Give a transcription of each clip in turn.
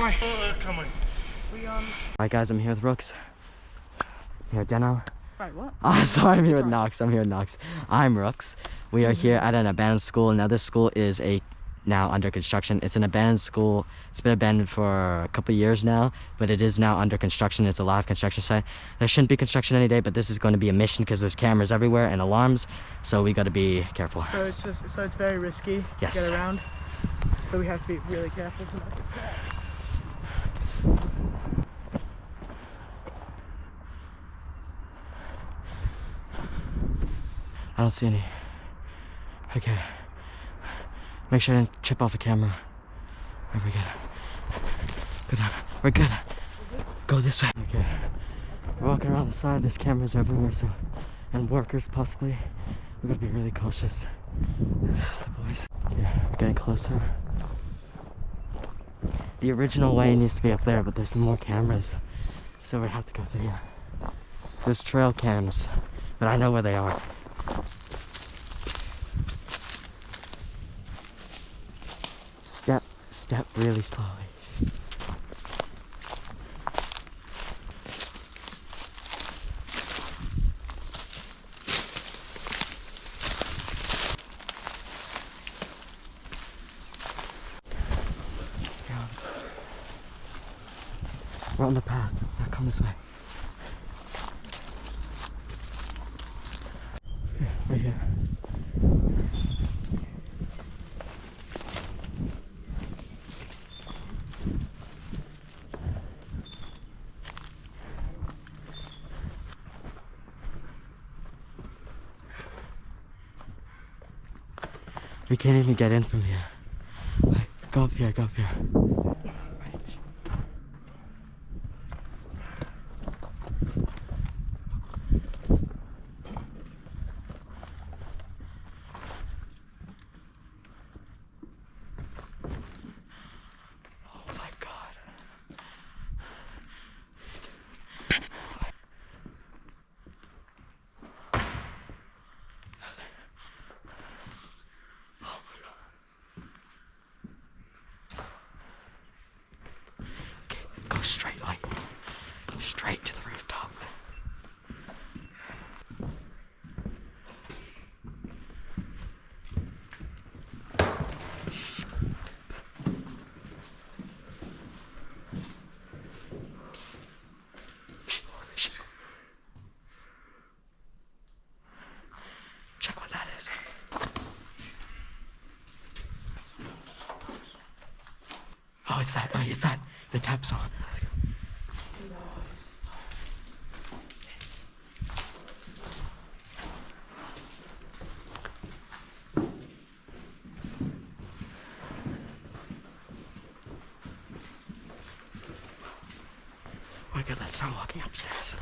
Alright, come on. Alright guys, I'm here with Roux. Here with Deno. Right, what? Oh, sorry, I'm here with Knox. I'm Roux. We are here at an abandoned school. Now this school is now under construction. It's an abandoned school. It's been abandoned for a couple years now, but it is now under construction. It's a live construction site. There shouldn't be construction any day, but this is going to be a mission because there's cameras everywhere and alarms, so we got to be careful. So it's very risky to get around. So we have to be really careful to not get caught. I don't see any. Okay. Make sure I didn't chip off the camera. Are we good? Go down. We're good. Go this way. Okay. We're walking around the side. There's cameras everywhere, so, and workers possibly. We gotta be really cautious. This is the boys. Okay, we're getting closer. The original way needs to be up there, but there's more cameras, so we have to go through here. There's trail cams, but I know where they are. Step really slowly. We're on the path. Now come this way. Right here. We can't even get in from here. Wait, go up here, go up here. Oh my God. Go straight, like, straight to the rooftop. Check what that is. Oh, it's that. Wait, it's that. The tap song. Oh my God, let's start walking upstairs.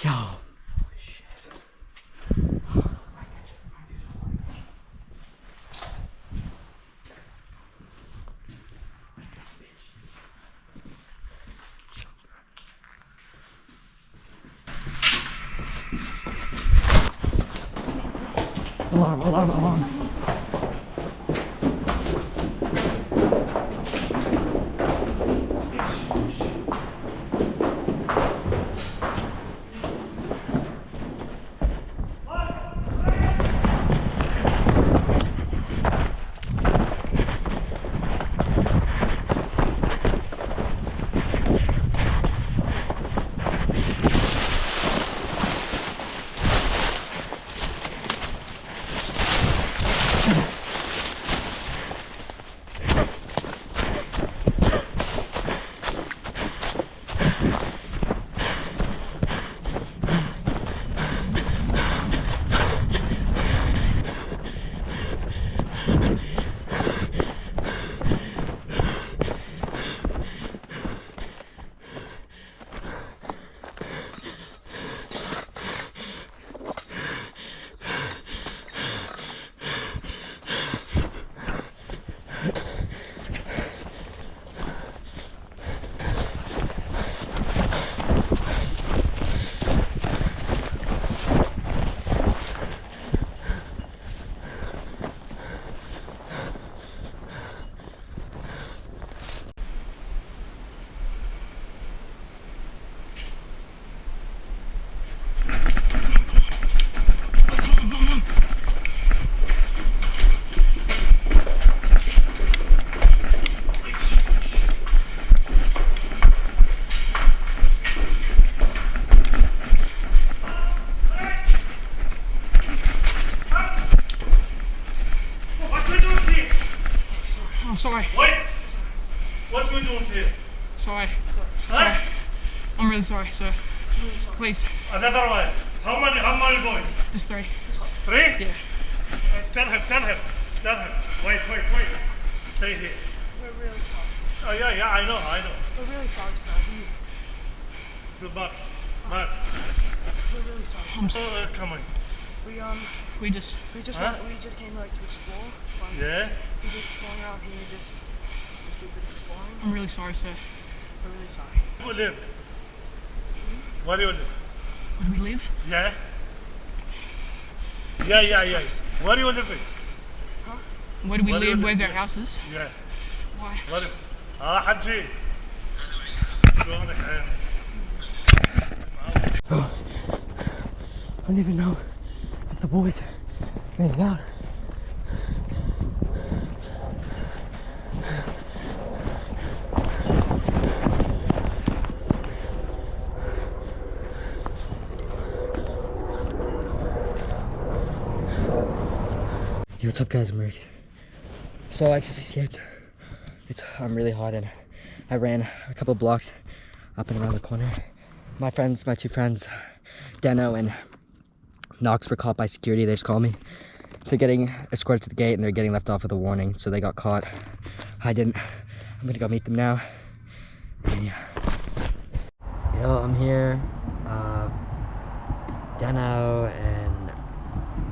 Yo. Holy shit. Alarm. I'm sorry. Wait! What you doing here? Sorry. Huh? I'm really sorry, sir. Really sorry. Please. Another one. How many boys? Just 3. 3? Yeah. Tell him. Wait. Stay here. We're really sorry. Oh yeah, I know. We're really sorry, sir. Good Mark. Mark. We're really sorry, sir. I'm so come on. We just came like to explore. Yeah? Do a bit of exploring around here, just do a bit of exploring. I'm really sorry, sir. We're really sorry. Where do you live? Where do you live? Where do we live? Yeah? Yeah. Where are you living? Huh? Where do we live? Where's our Yeah. houses? Yeah. Why? Where? حجي. شلونك يا Oh, I don't even know if the boys made it out. Yo, what's up guys, I'm Rick. So I just escaped. I'm really hot and I ran a couple blocks up and around the corner. My 2 friends, Deno and Knox, were caught by security. They just called me. They're getting escorted to the gate and they're getting left off with a warning, so they got caught. I didn't. I'm gonna go meet them now. And yeah. Yo, I'm here. Deno and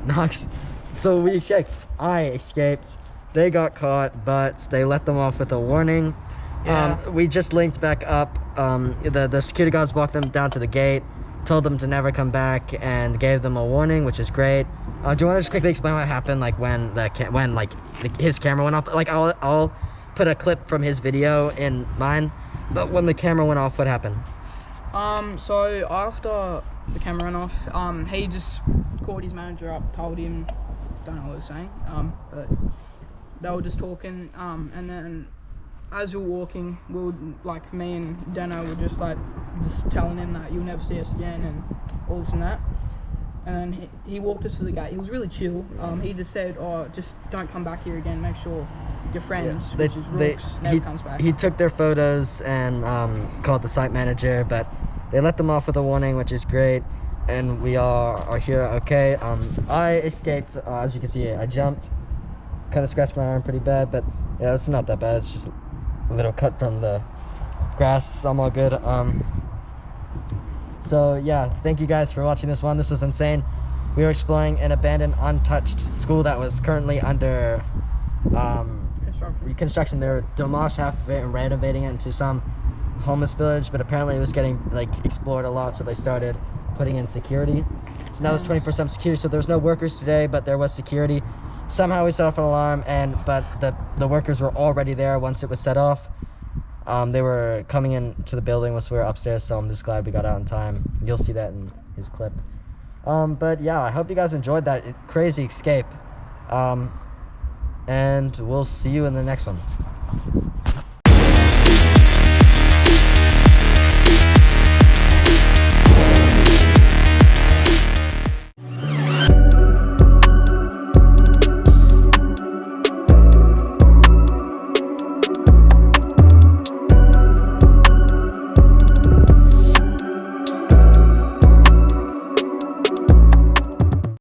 Knox. So we escaped. I escaped. They got caught, but they let them off with a warning. Yeah. We just linked back up. The security guards walked them down to the gate, told them to never come back, and gave them a warning, which is great. Do you want to just quickly explain what happened, like when his camera went off? Like I'll put a clip from his video in mine, but when the camera went off, what happened? So after the camera went off, he just called his manager up, told him, don't know what he was saying, but they were just talking, and then as we were walking, like me and Deno were just telling him that you'll never see us again and all this and that. And then he walked us to the gate. He was really chill. He just said, "Oh, just don't come back here again. Make sure your friends, which is Roux, never comes back." He took their photos and called the site manager, but they let them off with a warning, which is great. And we are here okay. I escaped, as you can see, I jumped, kind of scratched my arm pretty bad, but yeah, it's not that bad. It's just a little cut from the grass. I'm all good. So yeah, thank you guys for watching this one. This was insane. We were exploring an abandoned, untouched school that was currently under reconstruction. They were demolished half of it and renovating it into some homeless village, but apparently it was getting explored a lot, so they started putting in security. So now it's 24/7 security. So there was no workers today, but there was security. Somehow we set off an alarm, but the workers were already there once it was set off. They were coming into the building once we were upstairs, so I'm just glad we got out in time. You'll see that in his clip. But yeah, I hope you guys enjoyed that crazy escape. And we'll see you in the next one.